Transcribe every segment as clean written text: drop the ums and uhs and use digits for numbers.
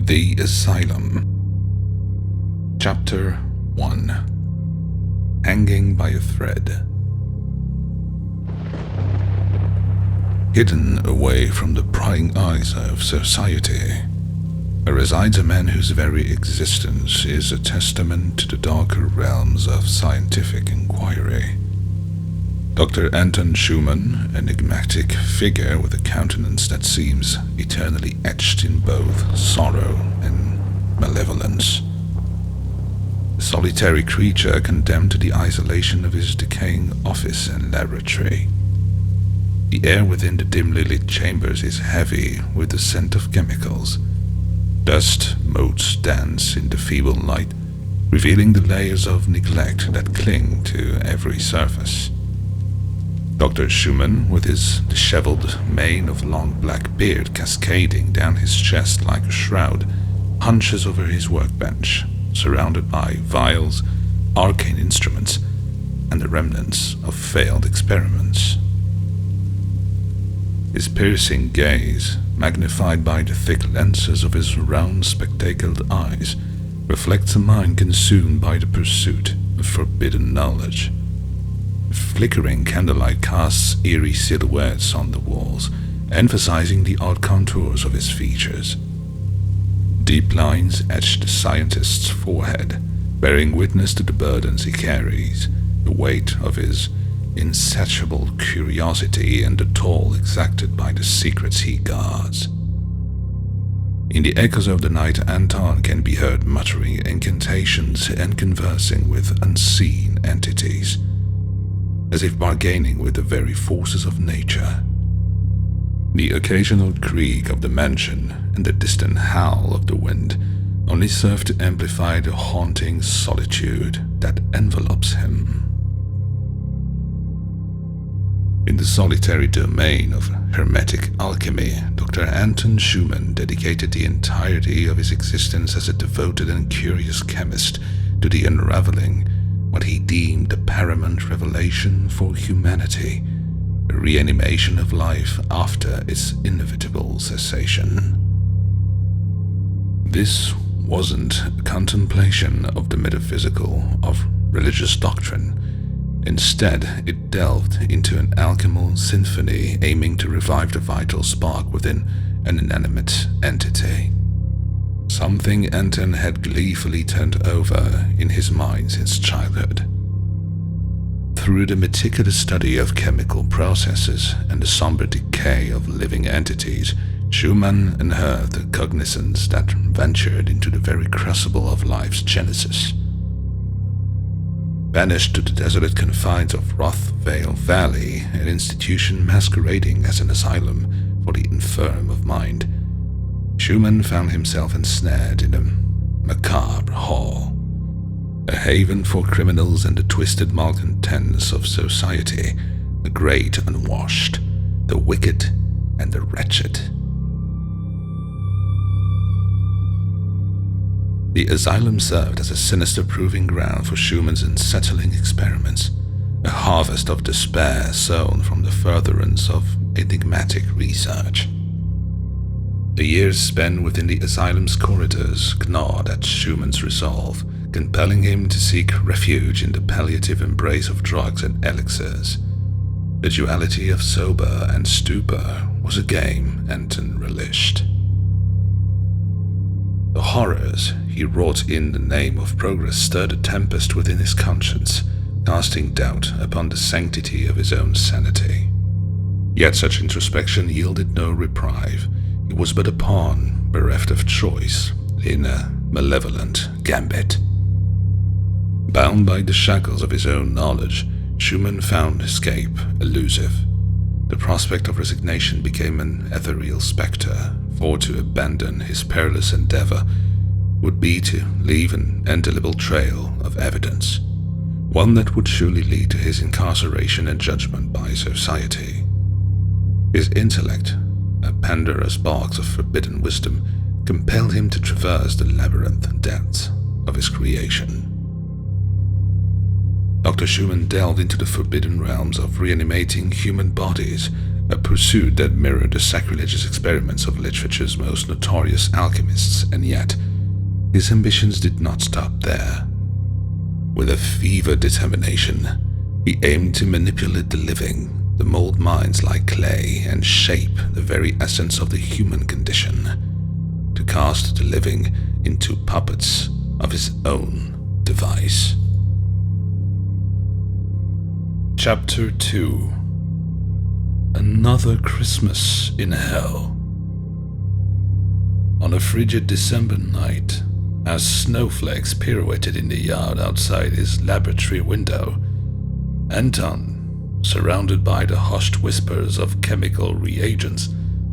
The Asylum. Chapter 1. Hanging by a Thread. Hidden away from the prying eyes of society, resides a man whose very existence is a testament to the darker realms of scientific inquiry. Dr. Anton Shuman, an enigmatic figure with a countenance that seems eternally etched in both sorrow and malevolence. A solitary creature condemned to the isolation of his decaying office and laboratory. The air within the dimly lit chambers is heavy with the scent of chemicals. Dust motes dance in the feeble light, revealing the layers of neglect that cling to every surface. Dr. Schuman, with his disheveled mane of long black beard cascading down his chest like a shroud, hunches over his workbench, surrounded by vials, arcane instruments, and the remnants of failed experiments. His piercing gaze, magnified by the thick lenses of his round spectacled eyes, reflects a mind consumed by the pursuit of forbidden knowledge. Flickering candlelight casts eerie silhouettes on the walls, emphasizing the odd contours of his features. Deep lines etch the scientist's forehead, bearing witness to the burdens he carries, the weight of his insatiable curiosity and the toll exacted by the secrets he guards. In the echoes of the night, Anton can be heard muttering incantations and conversing with unseen entities, as if bargaining with the very forces of nature. The occasional creak of the mansion and the distant howl of the wind only serve to amplify the haunting solitude that envelops him. In the solitary domain of hermetic alchemy, Dr. Anton Shuman dedicated the entirety of his existence as a devoted and curious chemist to the unraveling what he deemed the paramount revelation for humanity, the reanimation of life after its inevitable cessation. This wasn't a contemplation of the metaphysical, of religious doctrine. Instead, it delved into an alchemical symphony aiming to revive the vital spark within an inanimate entity. Something Anton had gleefully turned over in his mind since childhood. Through the meticulous study of chemical processes and the somber decay of living entities, Schumann unearthed a cognizance that ventured into the very crucible of life's genesis. Banished to the desolate confines of Rothvale Valley, an institution masquerading as an asylum for the infirm of mind, Schumann found himself ensnared in a macabre hall, a haven for criminals and the twisted malcontents of society, the great unwashed, the wicked, and the wretched. The asylum served as a sinister proving ground for Schumann's unsettling experiments, a harvest of despair sown from the furtherance of enigmatic research. The years spent within the asylum's corridors gnawed at Schumann's resolve, compelling him to seek refuge in the palliative embrace of drugs and elixirs. The duality of sober and stupor was a game Anton relished. The horrors he wrought in the name of progress stirred a tempest within his conscience, casting doubt upon the sanctity of his own sanity. Yet such introspection yielded no reprieve. He was but a pawn, bereft of choice, in a malevolent gambit. Bound by the shackles of his own knowledge, Schumann found escape elusive. The prospect of resignation became an ethereal spectre, for to abandon his perilous endeavor would be to leave an indelible trail of evidence, one that would surely lead to his incarceration and judgment by society. His intellect, a Pandora's box of forbidden wisdom, compelled him to traverse the labyrinth depths of his creation. Dr. Schuman delved into the forbidden realms of reanimating human bodies, a pursuit that mirrored the sacrilegious experiments of literature's most notorious alchemists, and yet his ambitions did not stop there. With a fevered determination, he aimed to manipulate the living, to mold minds like clay, and shape the very essence of the human condition, to cast the living into puppets of his own device. Chapter 2. Another Christmas in Hell. On a frigid December night, as snowflakes pirouetted in the yard outside his laboratory window, Anton, surrounded by the hushed whispers of chemical reagents,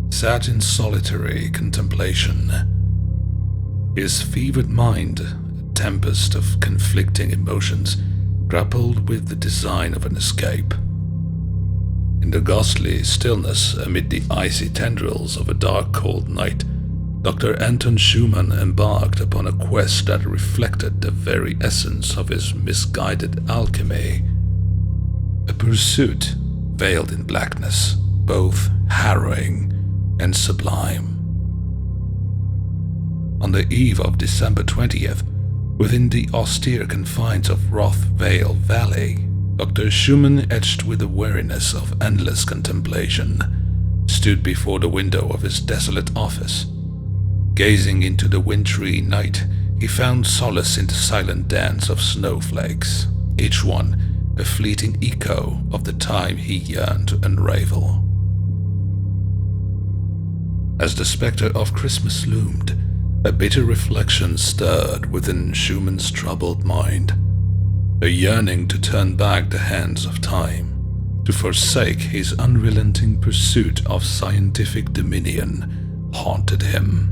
sat in solitary contemplation. His fevered mind, a tempest of conflicting emotions, grappled with the design of an escape. In the ghostly stillness amid the icy tendrils of a dark, cold night, Dr. Anton Shuman embarked upon a quest that reflected the very essence of his misguided alchemy. A pursuit veiled in blackness, both harrowing and sublime. On the eve of December 20th, within the austere confines of Roth Vale Valley, Dr. Schuman, etched with the weariness of endless contemplation, stood before the window of his desolate office. Gazing into the wintry night, he found solace in the silent dance of snowflakes, each one a fleeting echo of the time he yearned to unravel. As the specter of Christmas loomed, a bitter reflection stirred within Schuman's troubled mind. A yearning to turn back the hands of time, to forsake his unrelenting pursuit of scientific dominion, haunted him.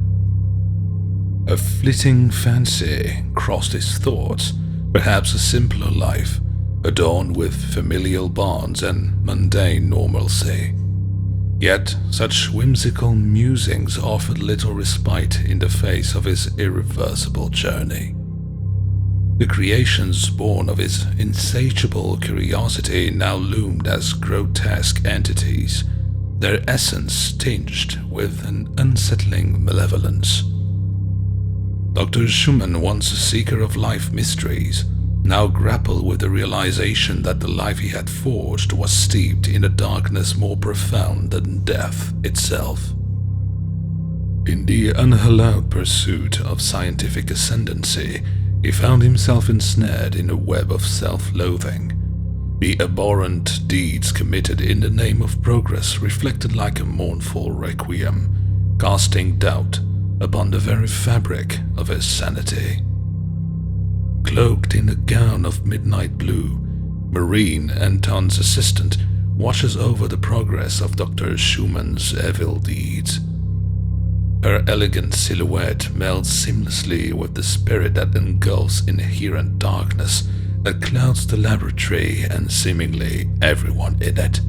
A fleeting fancy crossed his thoughts, perhaps a simpler life, adorned with familial bonds and mundane normalcy. Yet such whimsical musings offered little respite in the face of his irreversible journey. The creations born of his insatiable curiosity now loomed as grotesque entities, their essence tinged with an unsettling malevolence. Dr. Schuman, once a seeker of life mysteries, now grappled with the realization that the life he had forged was steeped in a darkness more profound than death itself. In the unhallowed pursuit of scientific ascendancy, he found himself ensnared in a web of self-loathing. The abhorrent deeds committed in the name of progress reflected like a mournful requiem, casting doubt upon the very fabric of his sanity. Cloaked in a gown of midnight blue, Marine, Anton's assistant, watches over the progress of Dr. Schuman's evil deeds. Her elegant silhouette melds seamlessly with the spirit that engulfs inherent darkness that clouds the laboratory and seemingly everyone in it.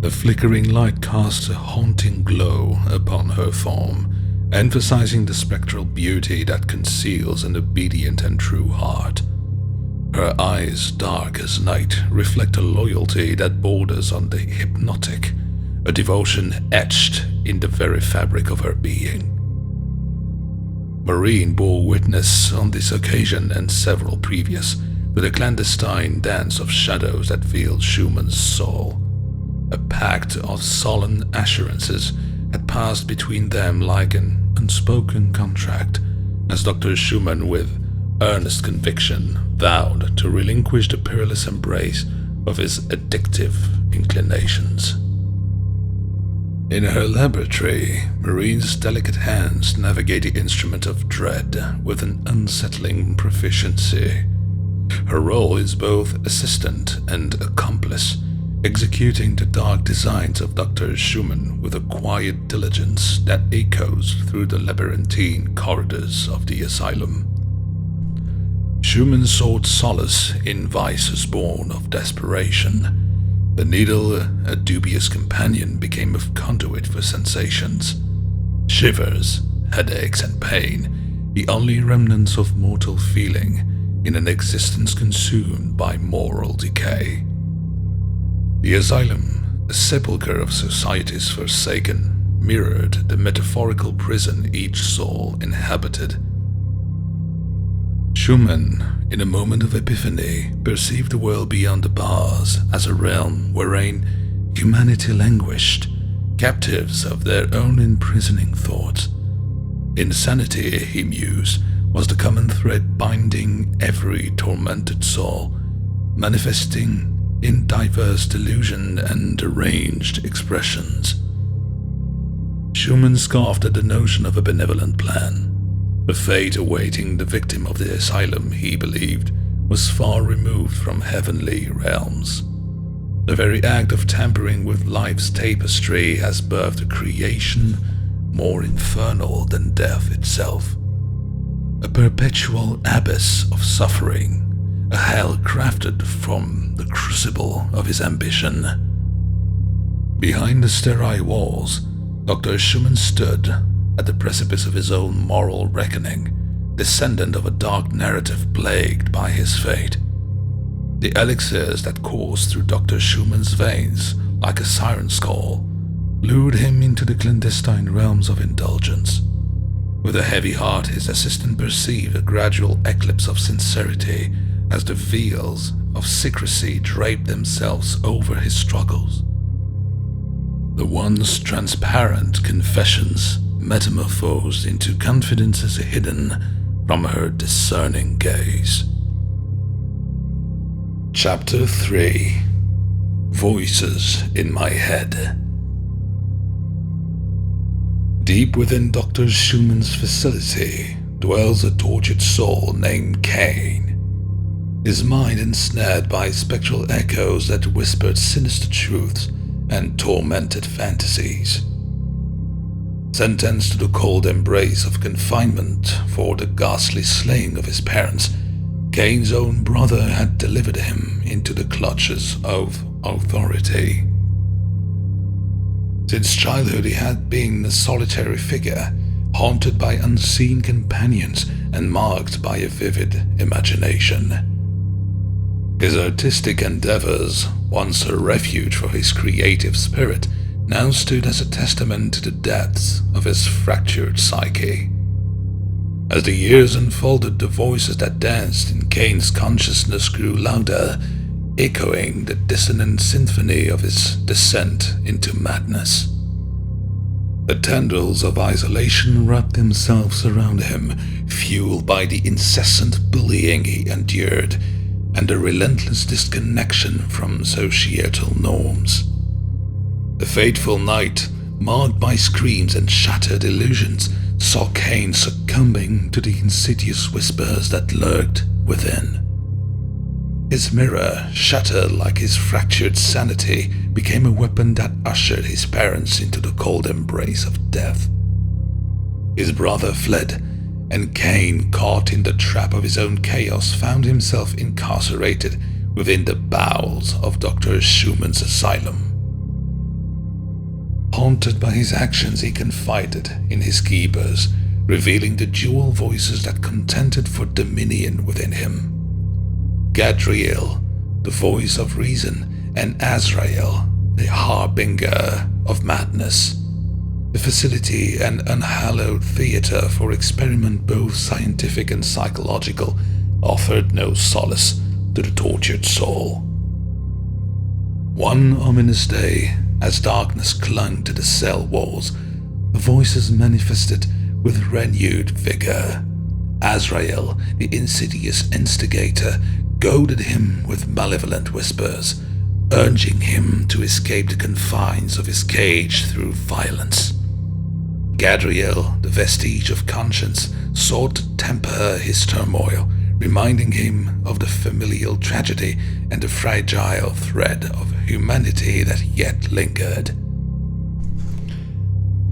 The flickering light casts a haunting glow upon her form, emphasizing the spectral beauty that conceals an obedient and true heart. Her eyes, dark as night, reflect a loyalty that borders on the hypnotic, a devotion etched in the very fabric of her being. Marine bore witness on this occasion and several previous to the clandestine dance of shadows that filled Schuman's soul. A pact of solemn assurances had passed between them like an unspoken contract, as Dr. Schuman, with earnest conviction, vowed to relinquish the perilous embrace of his addictive inclinations. In her laboratory, Marine's delicate hands navigate the instrument of dread with an unsettling proficiency. Her role is both assistant and accomplice, executing the dark designs of Dr. Schuman with a quiet diligence that echoes through the labyrinthine corridors of the asylum. Schuman sought solace in vices born of desperation. The needle, a dubious companion, became a conduit for sensations. Shivers, headaches, and pain, the only remnants of mortal feeling in an existence consumed by moral decay. The asylum, a sepulchre of society's forsaken, mirrored the metaphorical prison each soul inhabited. Schuman, in a moment of epiphany, perceived the world beyond the bars as a realm wherein humanity languished, captives of their own imprisoning thoughts. Insanity, he mused, was the common thread binding every tormented soul, manifesting in diverse delusion and deranged expressions. Schuman scoffed at the notion of a benevolent plan. The fate awaiting the victim of the asylum, he believed, was far removed from heavenly realms. The very act of tampering with life's tapestry has birthed a creation more infernal than death itself. A perpetual abyss of suffering, a hell crafted from the crucible of his ambition. Behind the sterile walls, Dr. Schuman stood at the precipice of his own moral reckoning, descendant of a dark narrative plagued by his fate. The elixirs that coursed through Dr. Schuman's veins like a siren's call lured him into the clandestine realms of indulgence. With a heavy heart, his assistant perceived a gradual eclipse of sincerity as the veils of secrecy draped themselves over his struggles. The once transparent confessions metamorphosed into confidences hidden from her discerning gaze. Chapter 3. Voices in My Head. Deep within Dr. Schuman's facility dwells a tortured soul named Cain, his mind ensnared by spectral echoes that whispered sinister truths and tormented fantasies. Sentenced to the cold embrace of confinement for the ghastly slaying of his parents, Cain's own brother had delivered him into the clutches of authority. Since childhood he had been a solitary figure, haunted by unseen companions and marked by a vivid imagination. His artistic endeavors, once a refuge for his creative spirit, now stood as a testament to the depths of his fractured psyche. As the years unfolded, the voices that danced in Cain's consciousness grew louder, echoing the dissonant symphony of his descent into madness. The tendrils of isolation wrapped themselves around him, fueled by the incessant bullying he endured and the relentless disconnection from societal norms. The fateful night, marked by screams and shattered illusions, saw Cain succumbing to the insidious whispers that lurked within. His mirror, shattered like his fractured sanity, became a weapon that ushered his parents into the cold embrace of death. His brother fled, and Cain, caught in the trap of his own chaos, found himself incarcerated within the bowels of Dr. Schuman's asylum. Haunted by his actions, he confided in his keepers, revealing the dual voices that contended for dominion within him. Gadriel, the voice of reason, and Azrael, the harbinger of madness. The facility, an unhallowed theater for experiment both scientific and psychological, offered no solace to the tortured soul. One ominous day, as darkness clung to the cell walls, the voices manifested with renewed vigor. Azrael, the insidious instigator, goaded him with malevolent whispers, urging him to escape the confines of his cage through violence. Gadriel, the vestige of conscience, sought to temper his turmoil, reminding him of the familial tragedy and the fragile thread of humanity that yet lingered.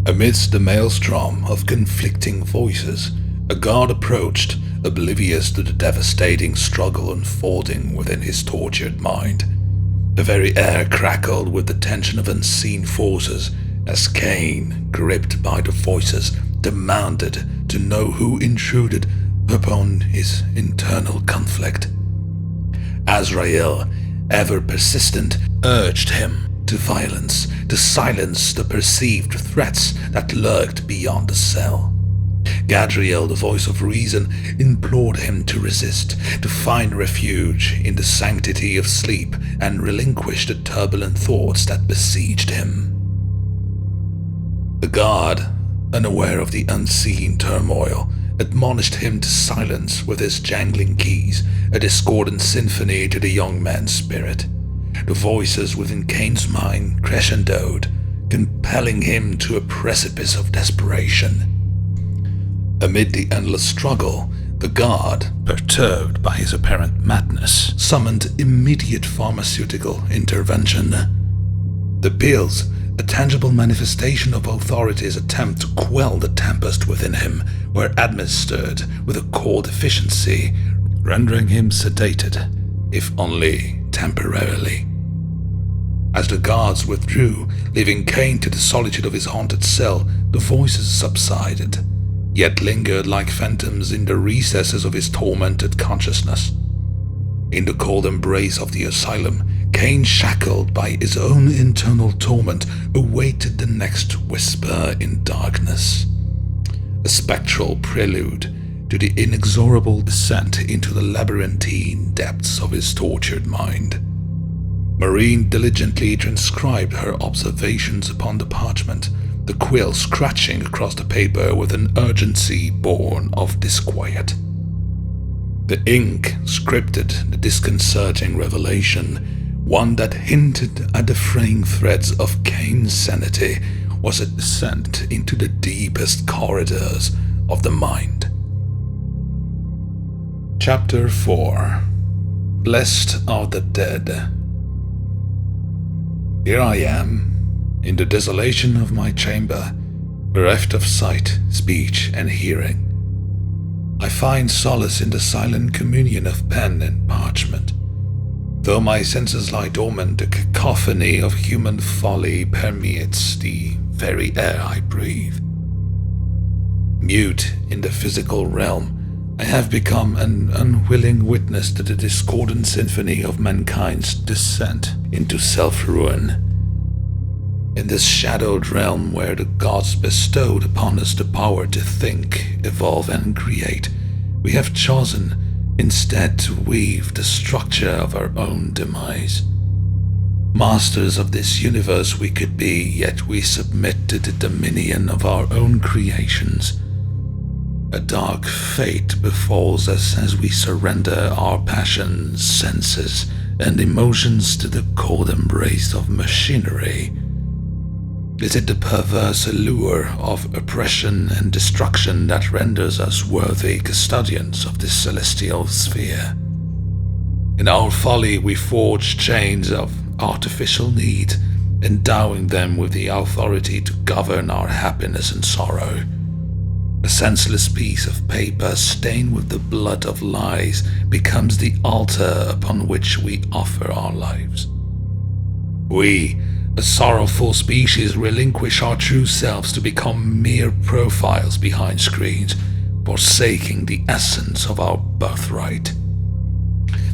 Amidst the maelstrom of conflicting voices, a guard approached, oblivious to the devastating struggle unfolding within his tortured mind. The very air crackled with the tension of unseen forces as Cain, gripped by the voices, demanded to know who intruded upon his internal conflict. Azrael, ever persistent, urged him to violence to silence the perceived threats that lurked beyond the cell. Gadriel, the voice of reason, implored him to resist, to find refuge in the sanctity of sleep and relinquish the turbulent thoughts that besieged him. The guard, unaware of the unseen turmoil, admonished him to silence with his jangling keys, a discordant symphony to the young man's spirit. The voices within Kane's mind crescendoed, compelling him to a precipice of desperation. Amid the endless struggle, the guard, perturbed by his apparent madness, summoned immediate pharmaceutical intervention. The pills, a tangible manifestation of authority's attempt to quell the tempest within him, were administered with a cold efficiency, rendering him sedated, if only temporarily. As the guards withdrew, leaving Kane to the solitude of his haunted cell, the voices subsided, yet lingered like phantoms in the recesses of his tormented consciousness. In the cold embrace of the asylum, Kane, shackled by his own internal torment, awaited the next whisper in darkness, a spectral prelude to the inexorable descent into the labyrinthine depths of his tortured mind. Marine diligently transcribed her observations upon the parchment, the quill scratching across the paper with an urgency born of disquiet. The ink scripted the disconcerting revelation, one that hinted at the fraying threads of Kane's sanity was a descent into the deepest corridors of the mind. Chapter 4. Blessed are the Dead. Here I am, in the desolation of my chamber, bereft of sight, speech, and hearing. I find solace in the silent communion of pen and parchment. Though my senses lie dormant, the cacophony of human folly permeates the very air I breathe. Mute in the physical realm, I have become an unwilling witness to the discordant symphony of mankind's descent into self-ruin. In this shadowed realm where the gods bestowed upon us the power to think, evolve, and create, we have chosen instead to weave the structure of our own demise. Masters of this universe we could be, yet we submit to the dominion of our own creations. A dark fate befalls us as we surrender our passions, senses, and emotions to the cold embrace of machinery. Is it the perverse allure of oppression and destruction that renders us worthy custodians of this celestial sphere? In our folly we forge chains of artificial need, endowing them with the authority to govern our happiness and sorrow. A senseless piece of paper stained with the blood of lies becomes the altar upon which we offer our lives. We, a sorrowful species, relinquish our true selves to become mere profiles behind screens, forsaking the essence of our birthright.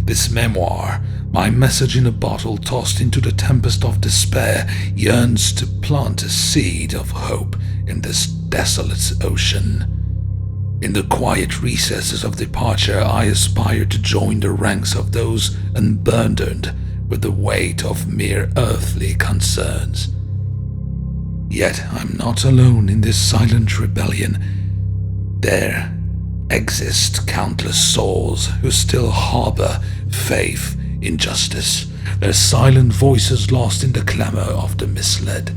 This memoir, my message in a bottle tossed into the tempest of despair, yearns to plant a seed of hope in this desolate ocean. In the quiet recesses of departure, I aspire to join the ranks of those unburdened with the weight of mere earthly concerns. Yet I'm not alone in this silent rebellion. There exist countless souls who still harbor faith in justice, their silent voices lost in the clamor of the misled.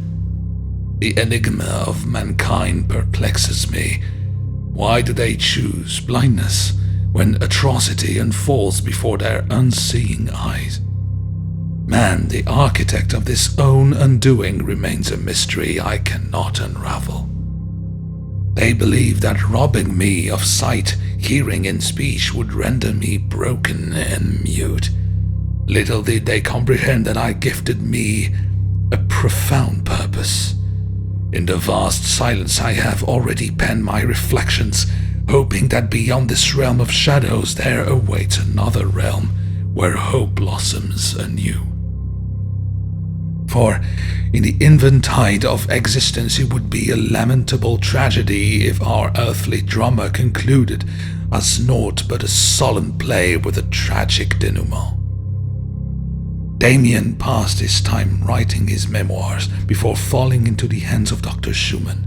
The enigma of mankind perplexes me. Why do they choose blindness when atrocity unfolds before their unseeing eyes? Man, the architect of this own undoing, remains a mystery I cannot unravel. They believe that robbing me of sight, hearing, and speech would render me broken and mute. Little did they comprehend that I gifted me a profound purpose. In the vast silence I have already penned my reflections, hoping that beyond this realm of shadows there awaits another realm where hope blossoms anew. for in the eventide of existence it would be a lamentable tragedy if our earthly drama concluded as naught but a solemn play with a tragic denouement. Damien passed his time writing his memoirs before falling into the hands of Dr. Schuman.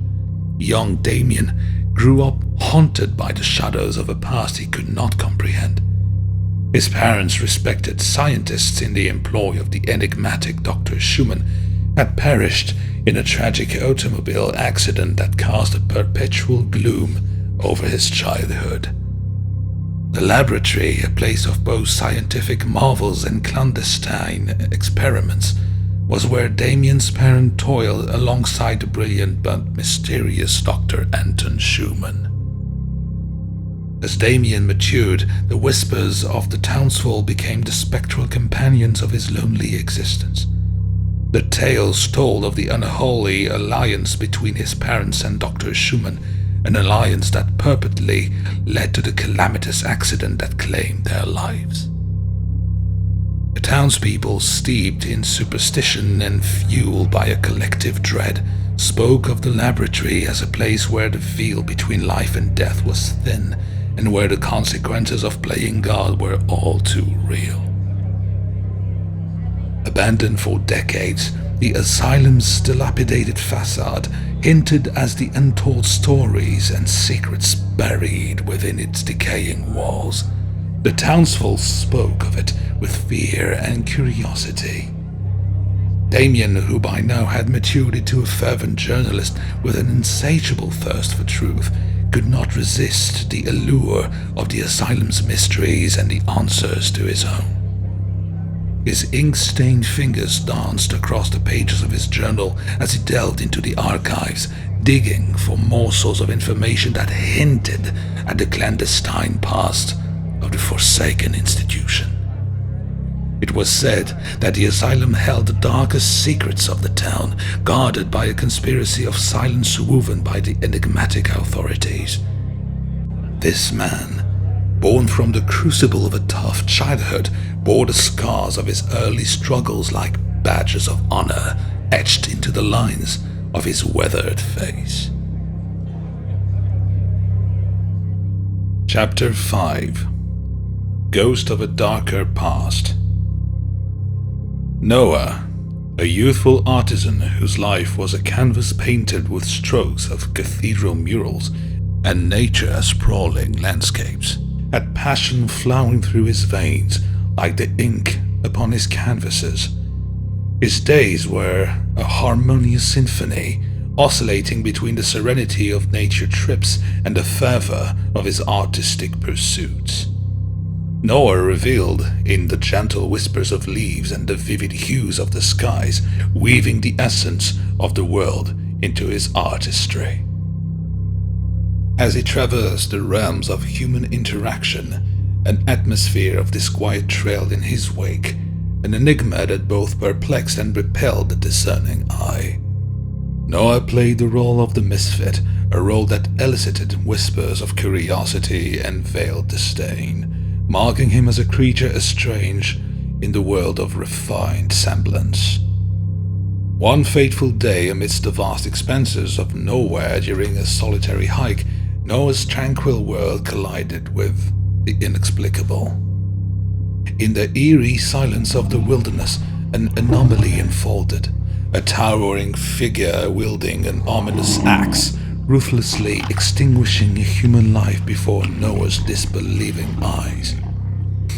Young Damien grew up haunted by the shadows of a past he could not comprehend. His parents, respected scientists in the employ of the enigmatic Dr. Schuman, had perished in a tragic automobile accident that cast a perpetual gloom over his childhood. The laboratory, a place of both scientific marvels and clandestine experiments, was where Damien's parent toiled alongside the brilliant but mysterious Dr. Anton Shuman. As Damien matured, the whispers of the townsfolk became the spectral companions of his lonely existence. The tales told of the unholy alliance between his parents and Dr. Schuman, an alliance that purportedly led to the calamitous accident that claimed their lives. The townspeople, steeped in superstition and fueled by a collective dread, spoke of the laboratory as a place where the veil between life and death was thin, and where the consequences of playing God were all too real. Abandoned for decades, the asylum's dilapidated facade hinted as the untold stories and secrets buried within its decaying walls. The townsfolk spoke of it with fear and curiosity. Damien, who by now had matured into a fervent journalist with an insatiable thirst for truth, could not resist the allure of the asylum's mysteries and the answers to his own. His ink-stained fingers danced across the pages of his journal as he delved into the archives, digging for morsels of information that hinted at the clandestine past of the forsaken institution. It was said that the asylum held the darkest secrets of the town, guarded by a conspiracy of silence woven by the enigmatic authorities. This man, born from the crucible of a tough childhood, bore the scars of his early struggles like badges of honor etched into the lines of his weathered face. Chapter 5. Ghost of a Darker Past. Noah, a youthful artisan whose life was a canvas painted with strokes of cathedral murals and nature-sprawling landscapes, had passion flowing through his veins like the ink upon his canvases. His days were a harmonious symphony, oscillating between the serenity of nature trips and the fervor of his artistic pursuits. Noah reveled in the gentle whispers of leaves and the vivid hues of the skies, weaving the essence of the world into his artistry. As he traversed the realms of human interaction, an atmosphere of disquiet trailed in his wake, an enigma that both perplexed and repelled the discerning eye. Noah played the role of the misfit, a role that elicited whispers of curiosity and veiled disdain, marking him as a creature estranged in the world of refined semblance. One fateful day amidst the vast expanses of nowhere during a solitary hike, Noah's tranquil world collided with the inexplicable. In the eerie silence of the wilderness, an anomaly unfolded, a towering figure wielding an ominous axe, ruthlessly extinguishing a human life before Noah's disbelieving eyes.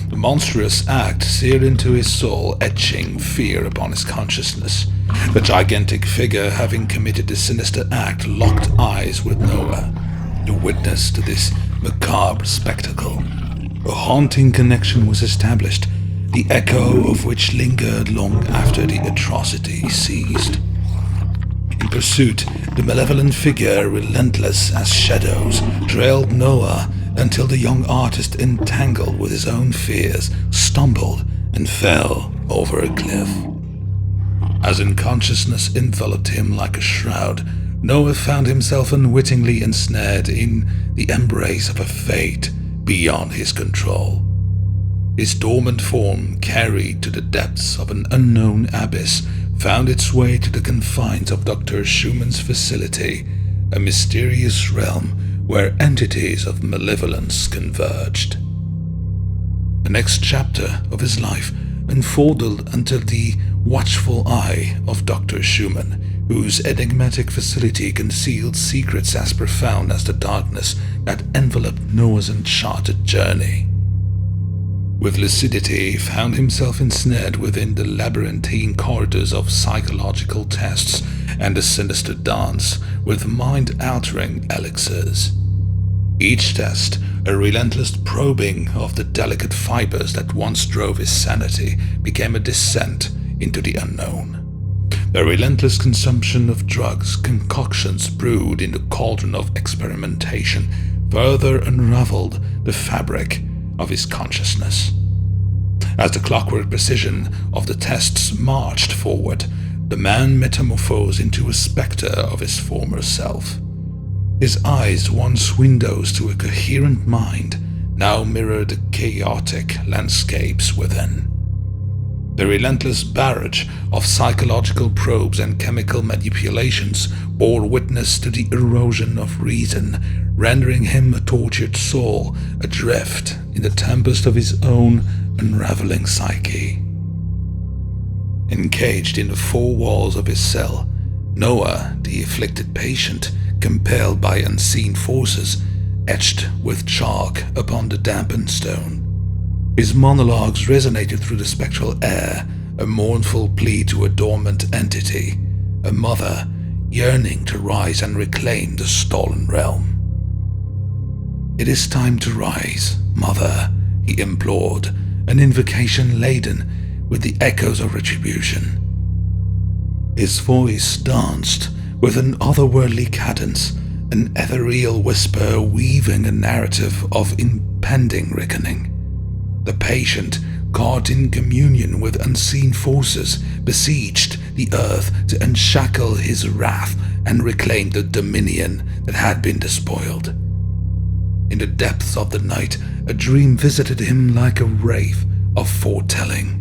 The monstrous act seared into his soul, etching fear upon his consciousness. The gigantic figure, having committed the sinister act, locked eyes with Noah, the witness to this macabre spectacle. A haunting connection was established, the echo of which lingered long after the atrocity ceased. In pursuit, the malevolent figure, relentless as shadows, trailed Noah until the young artist, entangled with his own fears, stumbled and fell over a cliff. As unconsciousness enveloped him like a shroud, Noah found himself unwittingly ensnared in the embrace of a fate beyond his control. His dormant form, carried to the depths of an unknown abyss, found its way to the confines of Dr. Schuman's facility, a mysterious realm where entities of malevolence converged. The next chapter of his life unfolded under the watchful eye of Dr. Schuman, whose enigmatic facility concealed secrets as profound as the darkness that enveloped Noah's uncharted journey. With lucidity, he found himself ensnared within the labyrinthine corridors of psychological tests and a sinister dance with mind-altering elixirs. Each test, a relentless probing of the delicate fibers that once drove his sanity, became a descent into the unknown. The relentless consumption of drugs, concoctions brewed in the cauldron of experimentation, further unraveled the fabric of his consciousness. As the clockwork precision of the tests marched forward, the man metamorphosed into a spectre of his former self. His eyes, once windows to a coherent mind, now mirrored the chaotic landscapes within. The relentless barrage of psychological probes and chemical manipulations bore witness to the erosion of reason, rendering him a tortured soul adrift in the tempest of his own unraveling psyche. Encaged in the four walls of his cell, Noah, the afflicted patient, compelled by unseen forces, etched with chalk upon the dampened stone. His monologues resonated through the spectral air, a mournful plea to a dormant entity, a mother yearning to rise and reclaim the stolen realm. "It is time to rise, mother," he implored, an invocation laden with the echoes of retribution. His voice danced with an otherworldly cadence, an ethereal whisper weaving a narrative of impending reckoning. The patient, caught in communion with unseen forces, besieged the earth to unshackle his wrath and reclaim the dominion that had been despoiled. In the depths of the night, a dream visited him like a wraith of foretelling.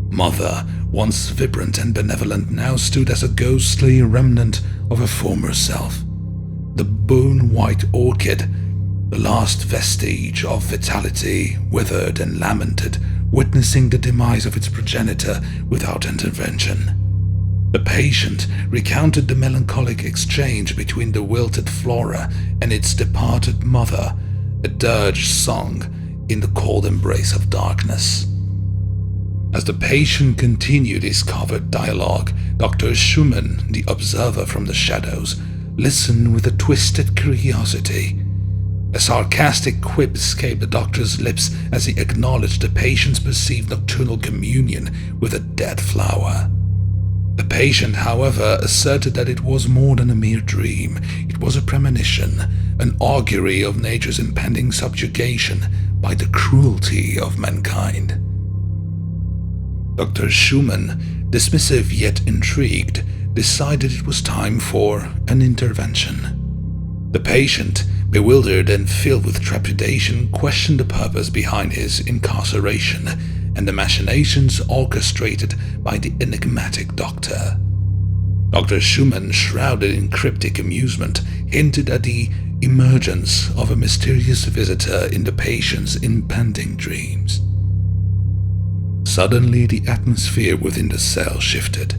Mother, once vibrant and benevolent, now stood as a ghostly remnant of her former self. The bone-white orchid, the last vestige of vitality, withered and lamented, witnessing the demise of its progenitor without intervention. The patient recounted the melancholic exchange between the wilted flora and its departed mother, a dirge song in the cold embrace of darkness. As the patient continued his covert dialogue, Dr. Schuman, the observer from the shadows, listened with a twisted curiosity. A sarcastic quip escaped the doctor's lips as he acknowledged the patient's perceived nocturnal communion with a dead flower. The patient, however, asserted that it was more than a mere dream. It was a premonition, an augury of nature's impending subjugation by the cruelty of mankind. Dr. Schuman, dismissive yet intrigued, decided it was time for an intervention. The patient, bewildered and filled with trepidation, questioned the purpose behind his incarceration and the machinations orchestrated by the enigmatic doctor. Dr. Schuman, shrouded in cryptic amusement, hinted at the emergence of a mysterious visitor in the patient's impending dreams. Suddenly, the atmosphere within the cell shifted.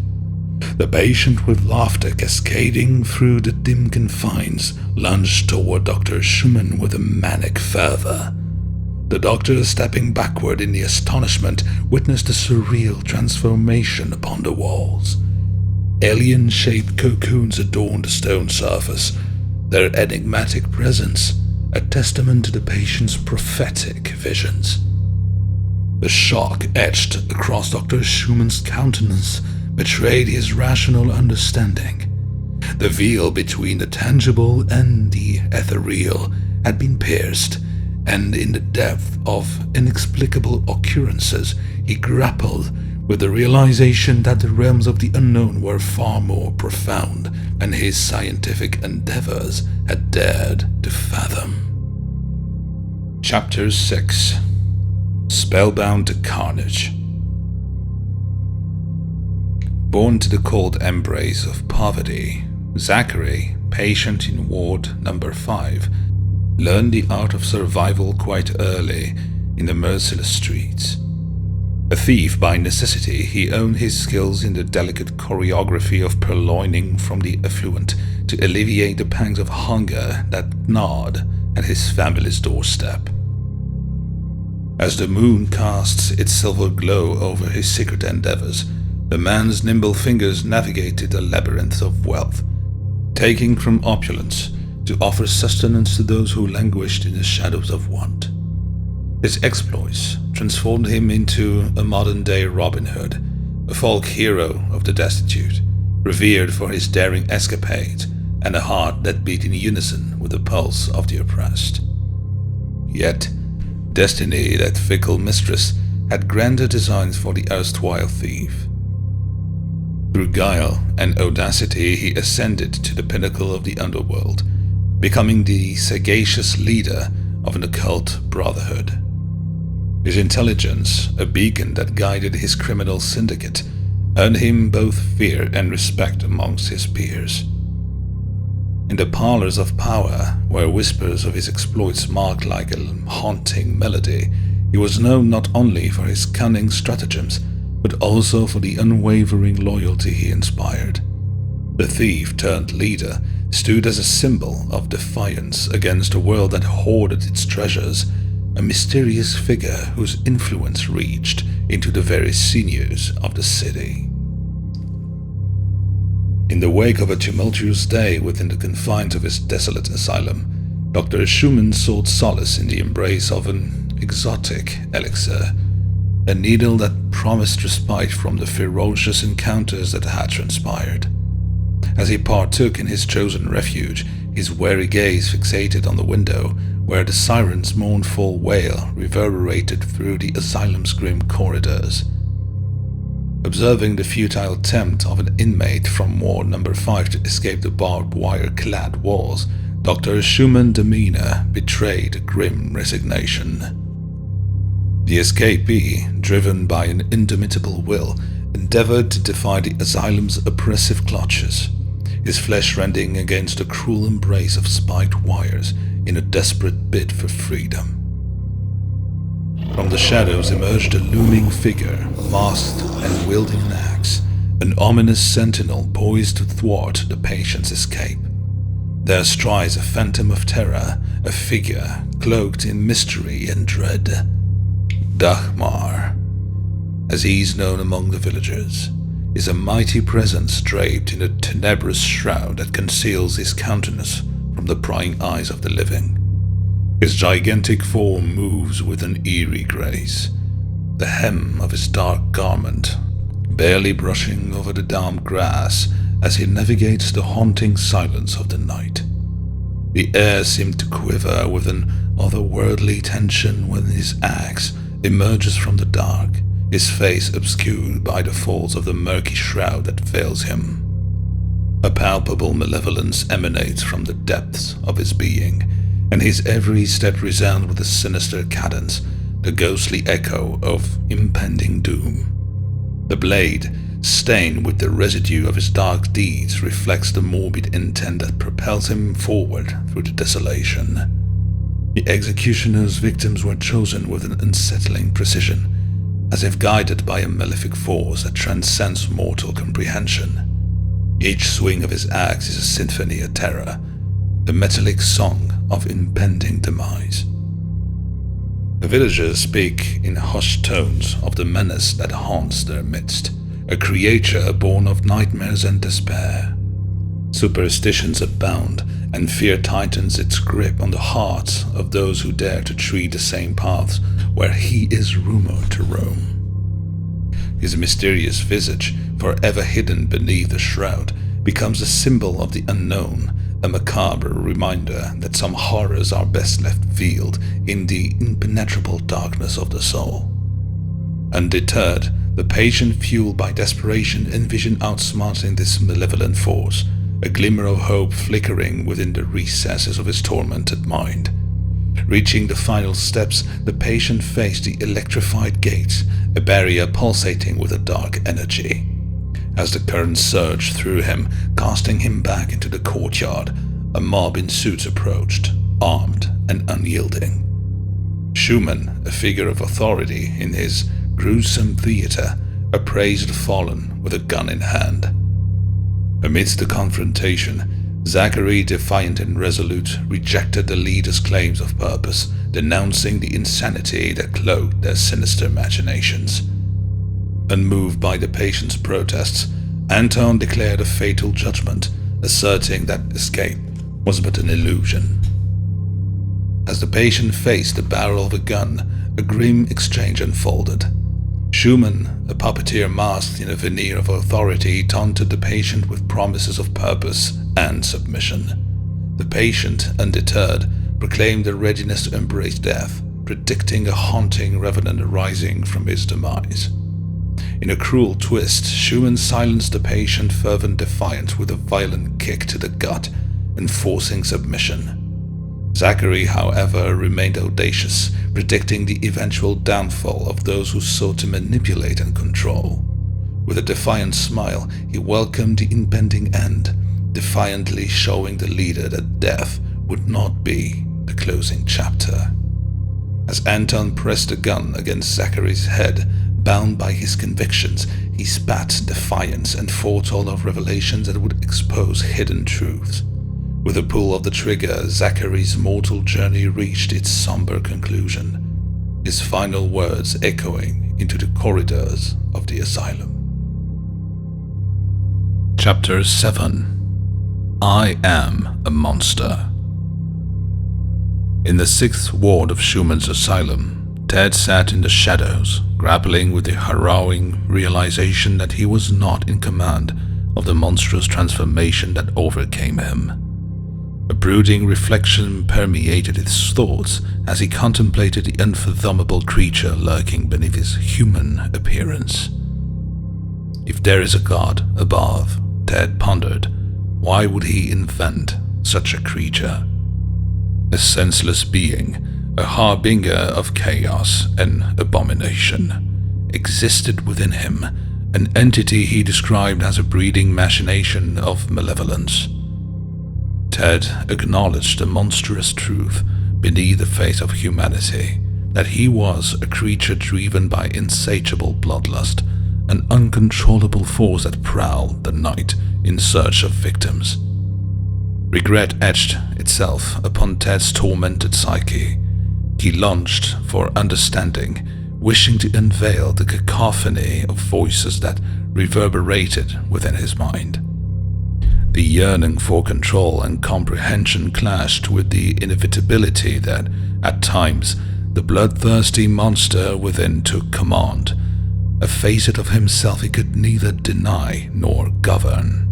The patient, with laughter cascading through the dim confines, lunged toward Dr. Schuman with a manic fervor. The doctor, stepping backward in the astonishment, witnessed a surreal transformation upon the walls. Alien-shaped cocoons adorned the stone surface, their enigmatic presence a testament to the patient's prophetic visions. The shock etched across Dr. Schuman's countenance betrayed his rational understanding. The veil between the tangible and the ethereal had been pierced, and in the depth of inexplicable occurrences, he grappled with the realization that the realms of the unknown were far more profound than his scientific endeavors had dared to fathom. Chapter 6: Spellbound to Carnage. Born to the cold embrace of poverty, Zachary, patient in ward number 5, learned the art of survival quite early in the merciless streets. A thief by necessity, he honed his skills in the delicate choreography of purloining from the affluent to alleviate the pangs of hunger that gnawed at his family's doorstep. As the moon casts its silver glow over his secret endeavors, the man's nimble fingers navigated a labyrinth of wealth, taking from opulence to offer sustenance to those who languished in the shadows of want. His exploits transformed him into a modern-day Robin Hood, a folk hero of the destitute, revered for his daring escapades and a heart that beat in unison with the pulse of the oppressed. Yet, destiny, that fickle mistress, had grander designs for the erstwhile thief. Through guile and audacity, he ascended to the pinnacle of the underworld, becoming the sagacious leader of an occult brotherhood. His intelligence, a beacon that guided his criminal syndicate, earned him both fear and respect amongst his peers. In the parlors of power, where whispers of his exploits marked like a haunting melody, he was known not only for his cunning stratagems, but also for the unwavering loyalty he inspired. The thief-turned-leader stood as a symbol of defiance against a world that hoarded its treasures, a mysterious figure whose influence reached into the very sinews of the city. In the wake of a tumultuous day within the confines of his desolate asylum, Dr. Schuman sought solace in the embrace of an exotic elixir, a needle that promised respite from the ferocious encounters that had transpired. As he partook in his chosen refuge, his wary gaze fixated on the window, where the siren's mournful wail reverberated through the asylum's grim corridors. Observing the futile attempt of an inmate from ward number 5 to escape the barbed wire-clad walls, Dr. Schuman's demeanor betrayed grim resignation. The escapee, driven by an indomitable will, endeavored to defy the asylum's oppressive clutches, his flesh rending against the cruel embrace of spiked wires in a desperate bid for freedom. From the shadows emerged a looming figure, masked and wielding an axe, an ominous sentinel poised to thwart the patient's escape. There strides a phantom of terror, a figure cloaked in mystery and dread. Dagmar, as he is known among the villagers, is a mighty presence draped in a tenebrous shroud that conceals his countenance from the prying eyes of the living. His gigantic form moves with an eerie grace, the hem of his dark garment barely brushing over the damp grass as he navigates the haunting silence of the night. The air seemed to quiver with an otherworldly tension when his axe emerges from the dark, his face obscured by the folds of the murky shroud that veils him. A palpable malevolence emanates from the depths of his being, and his every step resounds with a sinister cadence, the ghostly echo of impending doom. The blade, stained with the residue of his dark deeds, reflects the morbid intent that propels him forward through the desolation. The executioner's victims were chosen with an unsettling precision, as if guided by a malefic force that transcends mortal comprehension. Each swing of his axe is a symphony of terror, a metallic song of impending demise. The villagers speak in hushed tones of the menace that haunts their midst, a creature born of nightmares and despair. Superstitions abound, and fear tightens its grip on the hearts of those who dare to tread the same paths where he is rumored to roam. His mysterious visage, forever hidden beneath the shroud, becomes a symbol of the unknown, a macabre reminder that some horrors are best left veiled in the impenetrable darkness of the soul. Undeterred, the patient, fueled by desperation, envisioned outsmarting this malevolent force, a glimmer of hope flickering within the recesses of his tormented mind. Reaching the final steps, the patient faced the electrified gates, a barrier pulsating with a dark energy. As the current surged through him, casting him back into the courtyard, a mob in suits approached, armed and unyielding. Schuman, a figure of authority in his gruesome theater, appraised the fallen with a gun in hand. Amidst the confrontation, Zachary, defiant and resolute, rejected the leader's claims of purpose, denouncing the insanity that cloaked their sinister machinations. Unmoved by the patient's protests, Anton declared a fatal judgment, asserting that escape was but an illusion. As the patient faced the barrel of a gun, a grim exchange unfolded. Schuman, a puppeteer masked in a veneer of authority, taunted the patient with promises of purpose and submission. The patient, undeterred, proclaimed a readiness to embrace death, predicting a haunting revenant arising from his demise. In a cruel twist, Schuman silenced the patient's fervent defiance with a violent kick to the gut, enforcing submission. Zachary, however, remained audacious, predicting the eventual downfall of those who sought to manipulate and control. With a defiant smile, he welcomed the impending end, defiantly showing the leader that death would not be the closing chapter. As Anton pressed the gun against Zachary's head, bound by his convictions, he spat defiance and foretold of revelations that would expose hidden truths. With a pull of the trigger, Zachary's mortal journey reached its somber conclusion, his final words echoing into the corridors of the asylum. Chapter 7. I Am a Monster. In the 6th ward of Schuman's asylum, Ted sat in the shadows, grappling with the harrowing realization that he was not in command of the monstrous transformation that overcame him. A brooding reflection permeated his thoughts as he contemplated the unfathomable creature lurking beneath his human appearance. If there is a god above, Ted pondered, why would he invent such a creature? A senseless being, a harbinger of chaos and abomination, existed within him, an entity he described as a breeding machination of malevolence. Ted acknowledged the monstrous truth beneath the face of humanity, that he was a creature driven by insatiable bloodlust, an uncontrollable force that prowled the night in search of victims. Regret etched itself upon Ted's tormented psyche. He longed for understanding, wishing to unveil the cacophony of voices that reverberated within his mind. The yearning for control and comprehension clashed with the inevitability that, at times, the bloodthirsty monster within took command, a facet of himself he could neither deny nor govern.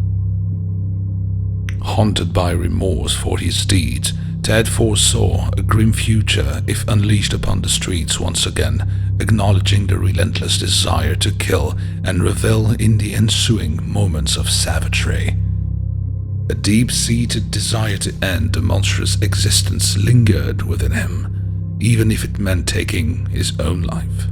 Haunted by remorse for his deeds, Ted foresaw a grim future if unleashed upon the streets once again, acknowledging the relentless desire to kill and revel in the ensuing moments of savagery. A deep-seated desire to end the monstrous existence lingered within him, even if it meant taking his own life.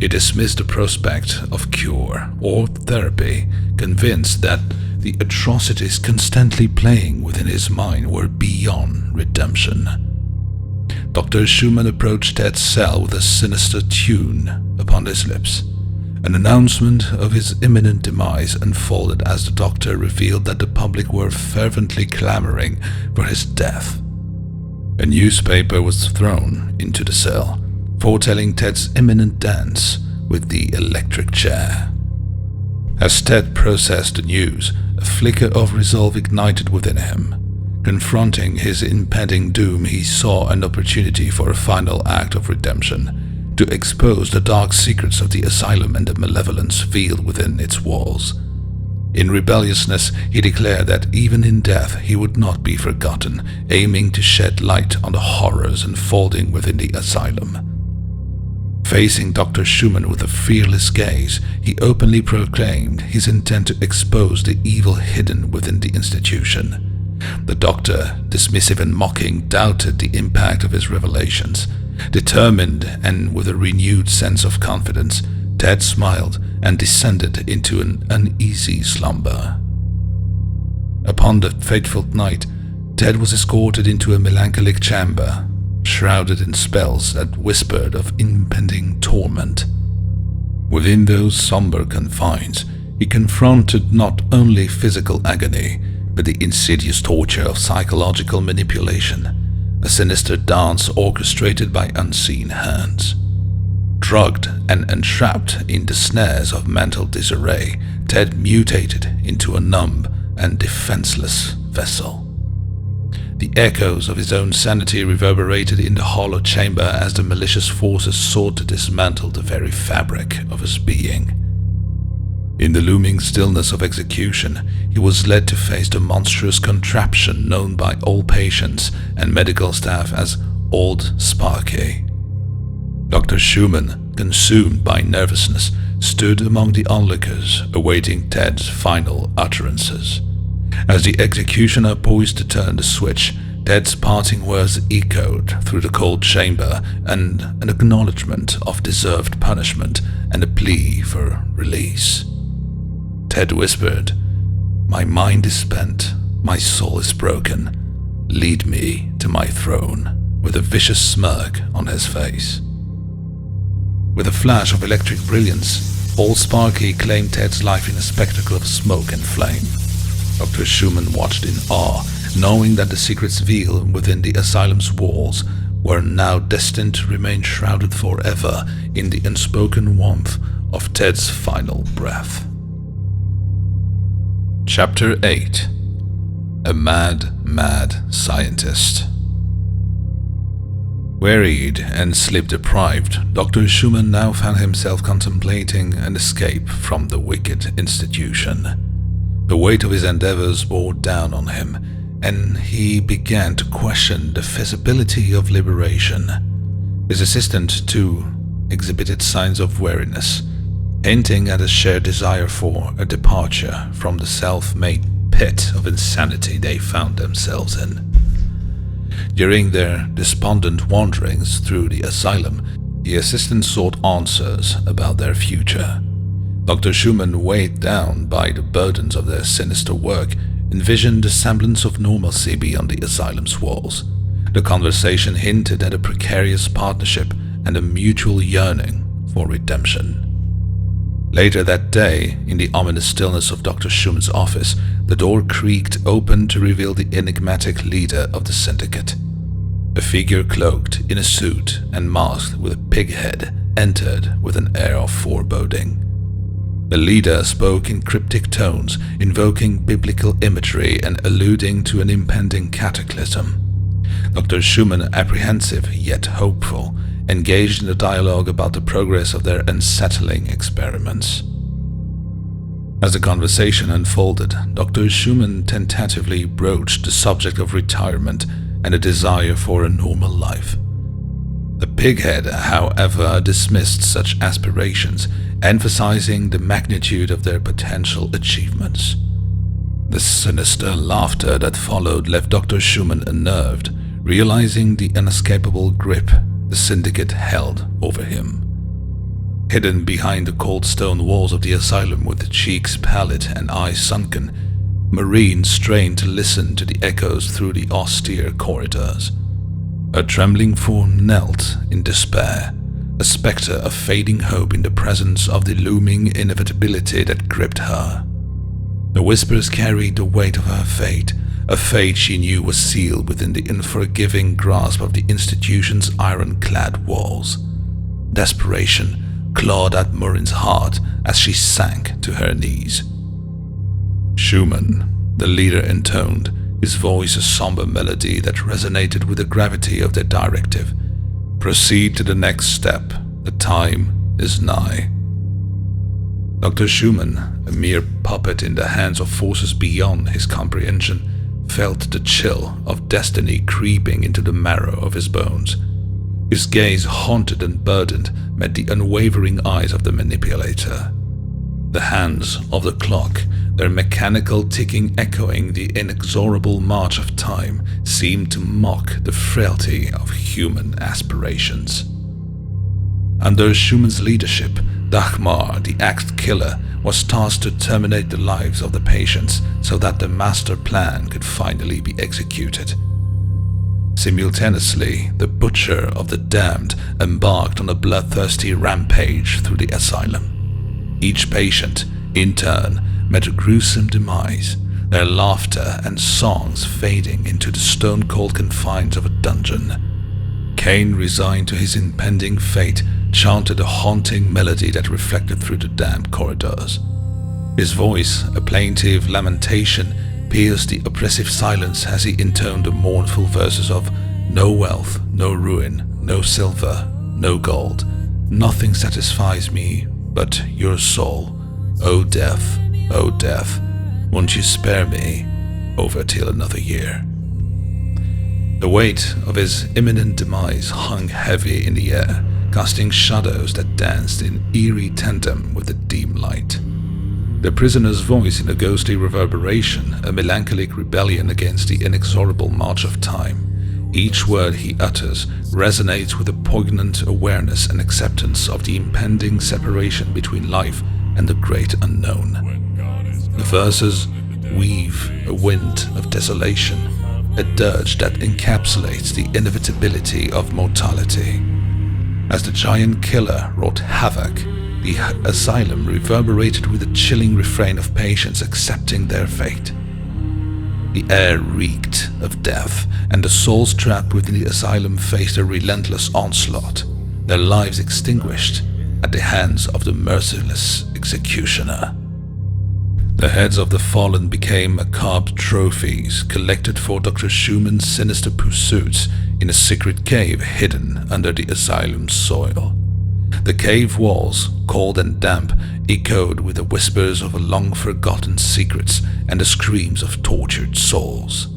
He dismissed the prospect of cure or therapy, convinced that the atrocities constantly playing within his mind were beyond redemption. Dr. Schuman approached Ted's cell with a sinister tune upon his lips. An announcement of his imminent demise unfolded as the doctor revealed that the public were fervently clamoring for his death. A newspaper was thrown into the cell, foretelling Ted's imminent dance with the electric chair. As Ted processed the news, a flicker of resolve ignited within him. Confronting his impending doom, he saw an opportunity for a final act of redemption, to expose the dark secrets of the asylum and the malevolence veiled within its walls. In rebelliousness, he declared that even in death he would not be forgotten, aiming to shed light on the horrors unfolding within the asylum. Facing Dr. Schuman with a fearless gaze, he openly proclaimed his intent to expose the evil hidden within the institution. The doctor, dismissive and mocking, doubted the impact of his revelations. Determined and with a renewed sense of confidence, Ted smiled and descended into an uneasy slumber. Upon the fateful night, Ted was escorted into a melancholic chamber, shrouded in spells that whispered of impending torment. Within those somber confines, he confronted not only physical agony, but the insidious torture of psychological manipulation, a sinister dance orchestrated by unseen hands. Drugged and entrapped in the snares of mental disarray, Ted mutated into a numb and defenseless vessel. The echoes of his own sanity reverberated in the hollow chamber as the malicious forces sought to dismantle the very fabric of his being. In the looming stillness of execution, he was led to face the monstrous contraption known by all patients and medical staff as Old Sparky. Dr. Schuman, consumed by nervousness, stood among the onlookers, awaiting Ted's final utterances. As the executioner poised to turn the switch, Ted's parting words echoed through the cold chamber, and an acknowledgement of deserved punishment and a plea for release. Ted whispered, "My mind is spent, my soul is broken. Lead me to my throne," with a vicious smirk on his face. With a flash of electric brilliance, Old Sparky claimed Ted's life in a spectacle of smoke and flame. Dr. Schuman watched in awe, knowing that the secrets veiled within the asylum's walls were now destined to remain shrouded forever in the unspoken warmth of Ted's final breath. Chapter 8. A Mad Scientist. Wearied and sleep-deprived, Dr. Schuman now found himself contemplating an escape from the wicked institution. The weight of his endeavors bore down on him, and he began to question the feasibility of liberation. His assistant, too, exhibited signs of weariness, hinting at a shared desire for a departure from the self-made pit of insanity they found themselves in. During their despondent wanderings through the asylum, the assistant sought answers about their future. Dr. Schuman, weighed down by the burdens of their sinister work, envisioned a semblance of normalcy beyond the asylum's walls. The conversation hinted at a precarious partnership and a mutual yearning for redemption. Later that day, in the ominous stillness of Dr. Schuman's office, the door creaked open to reveal the enigmatic leader of the Syndicate. A figure cloaked in a suit and masked with a pig head entered with an air of foreboding. The leader spoke in cryptic tones, invoking biblical imagery and alluding to an impending cataclysm. Dr. Schuman, apprehensive yet hopeful, engaged in a dialogue about the progress of their unsettling experiments. As the conversation unfolded, Dr. Schuman tentatively broached the subject of retirement and a desire for a normal life. The pighead, however, dismissed such aspirations, emphasizing the magnitude of their potential achievements. The sinister laughter that followed left Dr. Schuman unnerved, realizing the inescapable grip the Syndicate held over him. Hidden behind the cold stone walls of the asylum with cheeks pallid and eyes sunken, Marine strained to listen to the echoes through the austere corridors. Her trembling form knelt in despair, a specter of fading hope in the presence of the looming inevitability that gripped her. The whispers carried the weight of her fate, a fate she knew was sealed within the unforgiving grasp of the institution's ironclad walls. Desperation clawed at Marine's heart as she sank to her knees. Schuman, the leader, intoned, his voice a somber melody that resonated with the gravity of their directive. Proceed to the next step. The time is nigh. Dr. Schuman, a mere puppet in the hands of forces beyond his comprehension, felt the chill of destiny creeping into the marrow of his bones. His gaze, haunted and burdened, met the unwavering eyes of the manipulator. The hands of the clock, their mechanical ticking echoing the inexorable march of time, seemed to mock the frailty of human aspirations. Under Schuman's leadership, Dagmar, the Axe Killer, was tasked to terminate the lives of the patients so that the master plan could finally be executed. Simultaneously, the Butcher of the Damned embarked on a bloodthirsty rampage through the asylum. Each patient, in turn, met a gruesome demise, their laughter and songs fading into the stone-cold confines of a dungeon. Kane, resigned to his impending fate, chanted a haunting melody that reflected through the damp corridors. His voice, a plaintive lamentation, pierced the oppressive silence as he intoned the mournful verses of "No wealth, no ruin, no silver, no gold. Nothing satisfies me but your soul. O death, won't you spare me over till another year?" The weight of his imminent demise hung heavy in the air, casting shadows that danced in eerie tandem with the dim light. The prisoner's voice in a ghostly reverberation, a melancholic rebellion against the inexorable march of time. Each word he utters resonates with a poignant awareness and acceptance of the impending separation between life and the great unknown. The verses weave a wind of desolation, a dirge that encapsulates the inevitability of mortality. As the giant killer wrought havoc, the asylum reverberated with a chilling refrain of patients accepting their fate. The air reeked of death, and the souls trapped within the asylum faced a relentless onslaught, their lives extinguished at the hands of the merciless executioner. The heads of the fallen became macabre trophies collected for Dr. Schuman's sinister pursuits in a secret cave hidden under the asylum's soil. The cave walls, cold and damp, echoed with the whispers of long-forgotten secrets and the screams of tortured souls.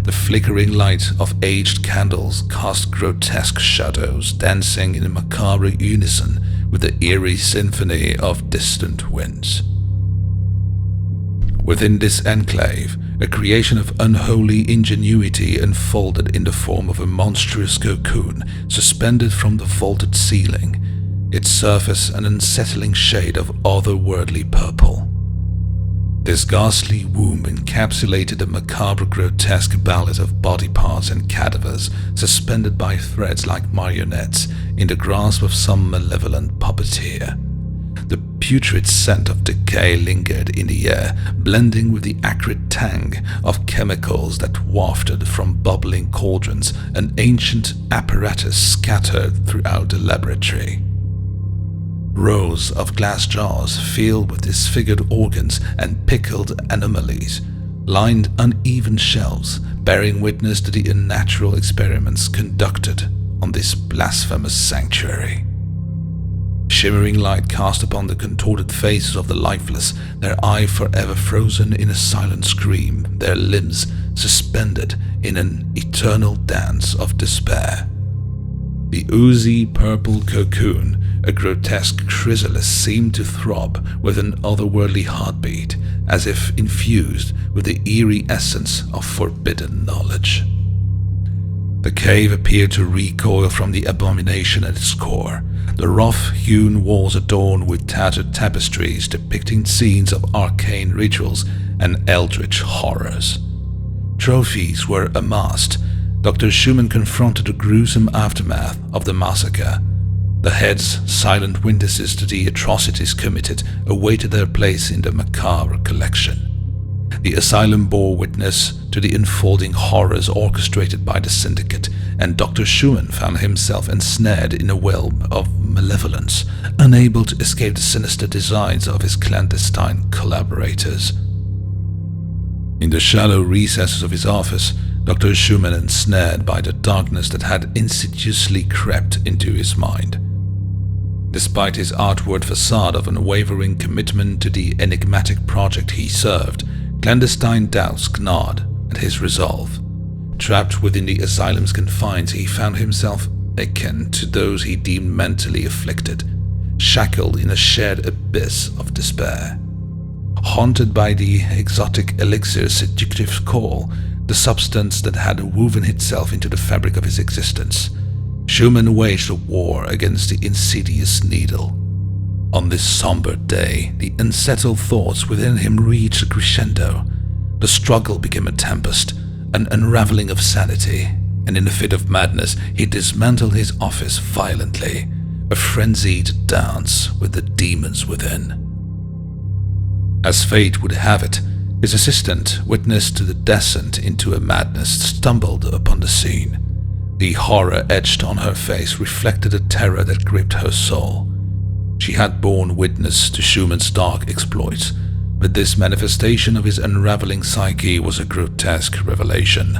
The flickering light of aged candles cast grotesque shadows, dancing in a macabre unison with the eerie symphony of distant winds. Within this enclave, a creation of unholy ingenuity unfolded in the form of a monstrous cocoon suspended from the vaulted ceiling, its surface an unsettling shade of otherworldly purple. This ghastly womb encapsulated a macabre grotesque ballet of body parts and cadavers suspended by threads like marionettes in the grasp of some malevolent puppeteer. The putrid scent of decay lingered in the air, blending with the acrid tang of chemicals that wafted from bubbling cauldrons, an ancient apparatus scattered throughout the laboratory. Rows of glass jars filled with disfigured organs and pickled anomalies lined uneven shelves, bearing witness to the unnatural experiments conducted on this blasphemous sanctuary. Shimmering light cast upon the contorted faces of the lifeless, their eye forever frozen in a silent scream, their limbs suspended in an eternal dance of despair. The oozy purple cocoon, a grotesque chrysalis, seemed to throb with an otherworldly heartbeat, as if infused with the eerie essence of forbidden knowledge. The cave appeared to recoil from the abomination at its core, the rough-hewn walls adorned with tattered tapestries depicting scenes of arcane rituals and eldritch horrors. Trophies were amassed. Dr. Schuman confronted the gruesome aftermath of the massacre. The heads, silent witnesses to the atrocities committed, awaited their place in the macabre collection. The asylum bore witness to the unfolding horrors orchestrated by the Syndicate, and Dr. Schuman found himself ensnared in a web of malevolence, unable to escape the sinister designs of his clandestine collaborators. In the shallow recesses of his office, Dr. Schuman, ensnared by the darkness that had insidiously crept into his mind. Despite his outward facade of unwavering commitment to the enigmatic project he served, clandestine doubts gnawed at his resolve. Trapped within the asylum's confines, he found himself akin to those he deemed mentally afflicted, shackled in a shared abyss of despair. Haunted by the exotic elixir's seductive call, the substance that had woven itself into the fabric of his existence, Schuman waged a war against the insidious needle. On this somber day, the unsettled thoughts within him reached a crescendo. The struggle became a tempest, an unraveling of sanity, and in a fit of madness, he dismantled his office violently, a frenzied dance with the demons within. As fate would have it, his assistant, witness to the descent into a madness, stumbled upon the scene. The horror etched on her face reflected a terror that gripped her soul. She had borne witness to Schuman's dark exploits, but this manifestation of his unraveling psyche was a grotesque revelation.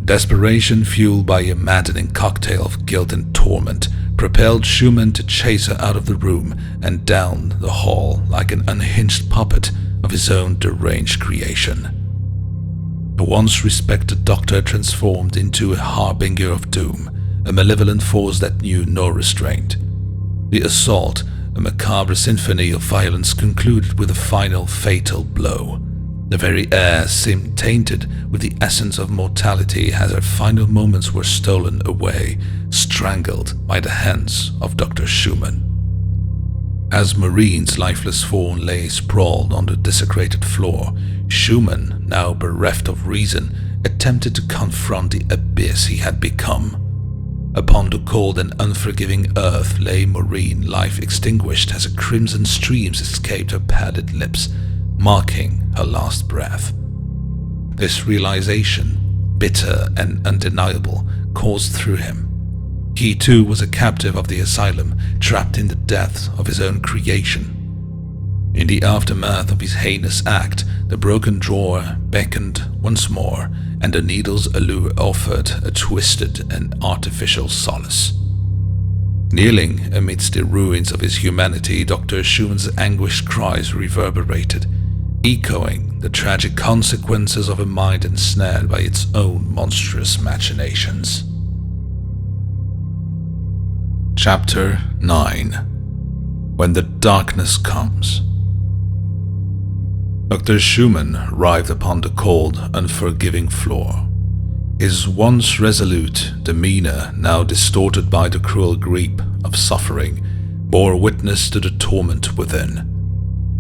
Desperation, fueled by a maddening cocktail of guilt and torment, propelled Schuman to chase her out of the room and down the hall like an unhinged puppet of his own deranged creation. The once respected doctor transformed into a harbinger of doom, a malevolent force that knew no restraint. The assault, a macabre symphony of violence, concluded with a final fatal blow. The very air seemed tainted with the essence of mortality as her final moments were stolen away, strangled by the hands of Dr. Schuman. As Maureen's lifeless form lay sprawled on the desecrated floor, Schuman, now bereft of reason, attempted to confront the abyss he had become. Upon the cold and unforgiving earth lay Maureen, life extinguished as a crimson stream escaped her padded lips, marking her last breath. This realization, bitter and undeniable, coursed through him. He too was a captive of the asylum, trapped in the depths of his own creation. In the aftermath of his heinous act, the broken drawer beckoned once more, and the needle's allure offered a twisted and artificial solace. Kneeling amidst the ruins of his humanity, Dr. Schuman's anguished cries reverberated, echoing the tragic consequences of a mind ensnared by its own monstrous machinations. Chapter 9. When the Darkness Comes. Dr. Schuman writhed upon the cold, unforgiving floor. His once resolute demeanor, now distorted by the cruel grip of suffering, bore witness to the torment within.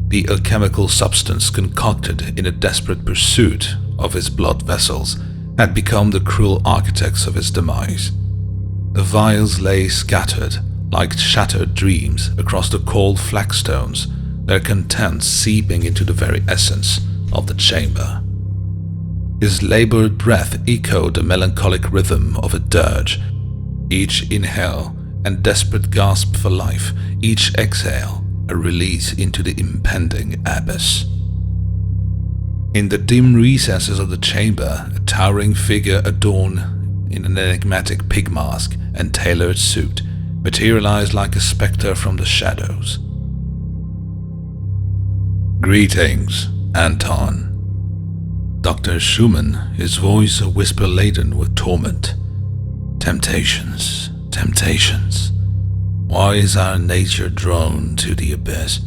The alchemical substance concocted in a desperate pursuit of his blood vessels had become the cruel architects of his demise. The vials lay scattered like shattered dreams across the cold flagstones, their contents seeping into the very essence of the chamber. His labored breath echoed the melancholic rhythm of a dirge, each inhale and desperate gasp for life, each exhale a release into the impending abyss. In the dim recesses of the chamber, a towering figure adorned in an enigmatic pig mask and tailored suit materialized like a specter from the shadows. "Greetings, Anton." Dr. Schuman, his voice a whisper laden with torment. "Temptations, temptations. Why is our nature drawn to the abyss?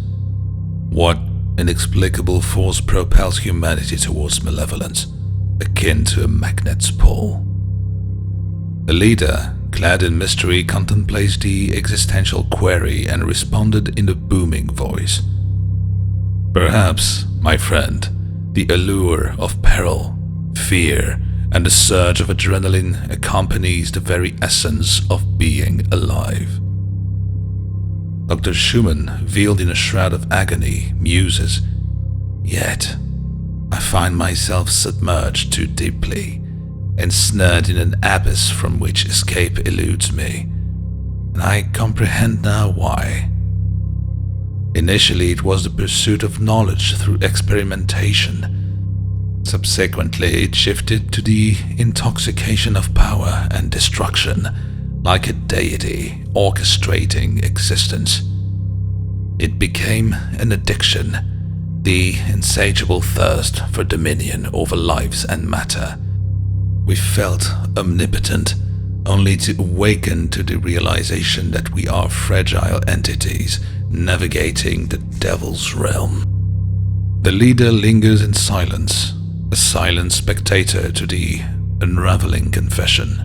What inexplicable force propels humanity towards malevolence, akin to a magnet's pull?" The leader, clad in mystery, contemplates the existential query and responded in a booming voice. "Perhaps, my friend, the allure of peril, fear, and the surge of adrenaline accompanies the very essence of being alive." Dr. Schuman, veiled in a shroud of agony, muses, "Yet, I find myself submerged too deeply, ensnared in an abyss from which escape eludes me, and I comprehend now why. Initially, it was the pursuit of knowledge through experimentation. Subsequently, it shifted to the intoxication of power and destruction, like a deity orchestrating existence. It became an addiction, the insatiable thirst for dominion over lives and matter. We felt omnipotent, only to awaken to the realization that we are fragile entities navigating the devil's realm. The leader lingers in silence, a silent spectator to the unraveling confession.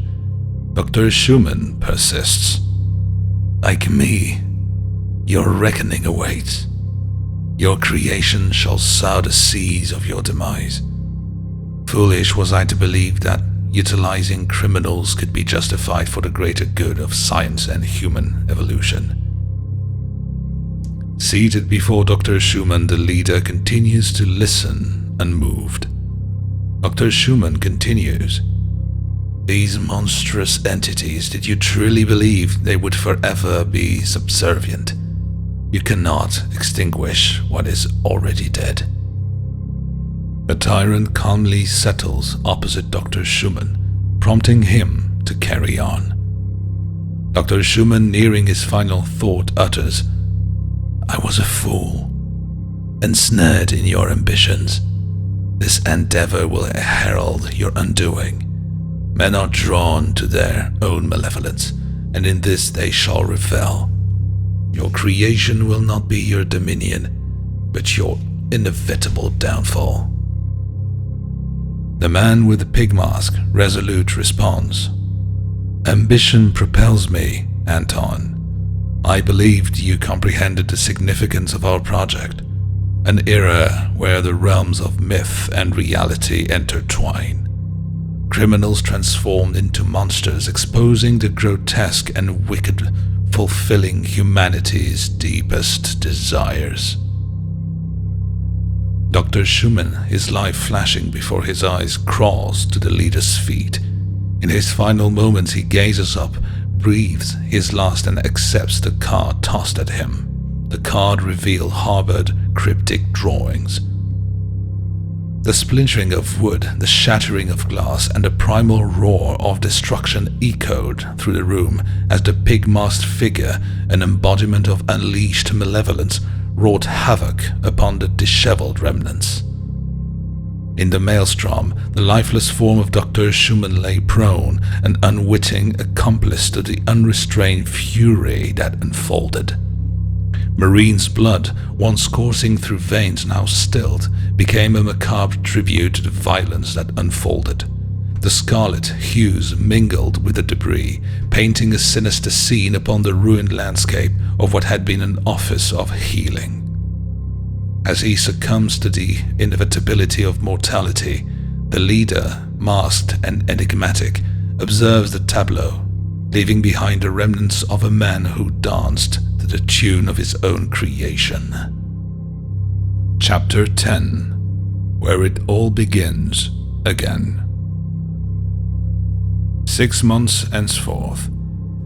Dr. Schuman persists. "Like me, Your reckoning awaits. Your creation shall sow the seeds of your demise. Foolish was I to believe that utilizing criminals could be justified for the greater good of science and human evolution. Seated before Dr. Schuman, the leader continues to listen, unmoved. Dr. Schuman continues. These monstrous entities, did you truly believe they would forever be subservient? You cannot extinguish what is already dead. A tyrant calmly settles opposite Dr. Schuman, prompting him to carry on. Dr. Schuman, nearing his final thought, utters, I was a fool, ensnared in your ambitions. This endeavor will herald your undoing. Men are drawn to their own malevolence, and in this they shall revel. Your creation will not be your dominion, but your inevitable downfall. The man with the pig mask, resolute, responds, Ambition propels me, Anton. I believed you comprehended the significance of our project, an era where the realms of myth and reality intertwine. Criminals transformed into monsters, exposing the grotesque and wicked, fulfilling humanity's deepest desires. Dr. Schuman, his life flashing before his eyes, crawls to the leader's feet. In his final moments, he gazes up, breathes his last, and accepts the card tossed at him. The card revealed harbored cryptic drawings. The splintering of wood, the shattering of glass, and the primal roar of destruction echoed through the room as the pig-masked figure, an embodiment of unleashed malevolence, wrought havoc upon the disheveled remnants. In the maelstrom, the lifeless form of Dr. Schuman lay prone, an unwitting accomplice to the unrestrained fury that unfolded. Marine's blood, once coursing through veins now stilled, became a macabre tribute to the violence that unfolded. The scarlet hues mingled with the debris, painting a sinister scene upon the ruined landscape of what had been an office of healing. As he succumbs to the inevitability of mortality, the leader, masked and enigmatic, observes the tableau, leaving behind the remnants of a man who danced to the tune of his own creation. Chapter 10, where it all begins again. 6 months henceforth,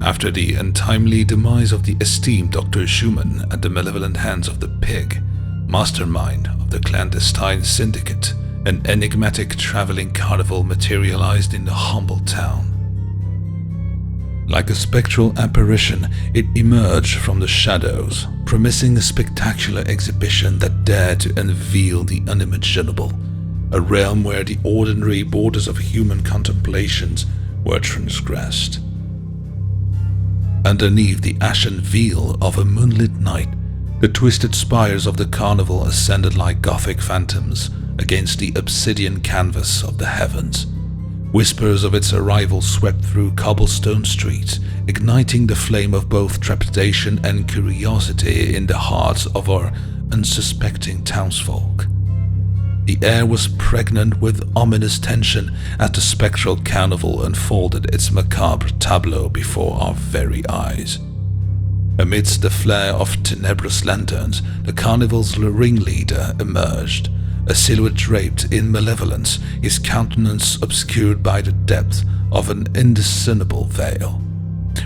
after the untimely demise of the esteemed Dr. Schuman at the malevolent hands of the pig, mastermind of the clandestine syndicate, an enigmatic traveling carnival materialized in the humble town. Like a spectral apparition, it emerged from the shadows, promising a spectacular exhibition that dared to unveil the unimaginable, a realm where the ordinary borders of human contemplations were transgressed. Underneath the ashen veil of a moonlit night, the twisted spires of the carnival ascended like gothic phantoms against the obsidian canvas of the heavens. Whispers of its arrival swept through cobblestone streets, igniting the flame of both trepidation and curiosity in the hearts of our unsuspecting townsfolk. The air was pregnant with ominous tension as the spectral carnival unfolded its macabre tableau before our very eyes. Amidst the flare of tenebrous lanterns, the carnival's ringleader emerged, a silhouette draped in malevolence, his countenance obscured by the depth of an indiscernible veil.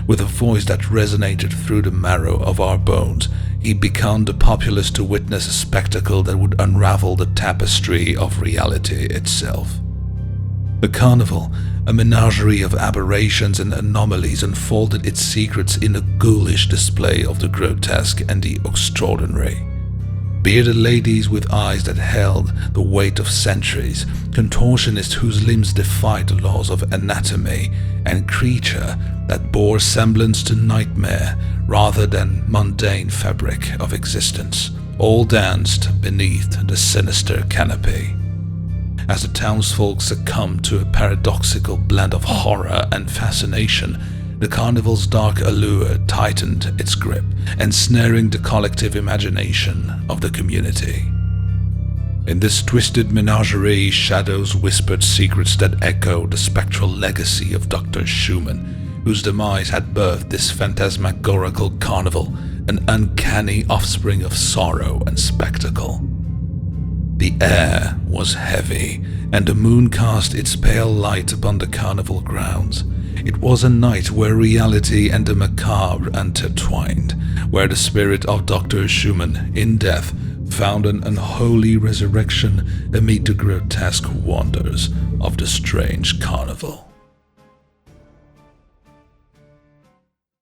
With a voice that resonated through the marrow of our bones, he beckoned the populace to witness a spectacle that would unravel the tapestry of reality itself. The carnival, a menagerie of aberrations and anomalies, unfolded its secrets in a ghoulish display of the grotesque and the extraordinary. Bearded ladies with eyes that held the weight of centuries, contortionists whose limbs defied the laws of anatomy, and creature that bore semblance to nightmare rather than mundane fabric of existence, all danced beneath the sinister canopy. As the townsfolk succumbed to a paradoxical blend of horror and fascination, the carnival's dark allure tightened its grip, ensnaring the collective imagination of the community. In this twisted menagerie, shadows whispered secrets that echoed the spectral legacy of Dr. Schuman, whose demise had birthed this phantasmagorical carnival, an uncanny offspring of sorrow and spectacle. The air was heavy, and the moon cast its pale light upon the carnival grounds. It was a night where reality and the macabre intertwined, where the spirit of Dr. Schuman, in death, found an unholy resurrection amid the grotesque wonders of the strange carnival.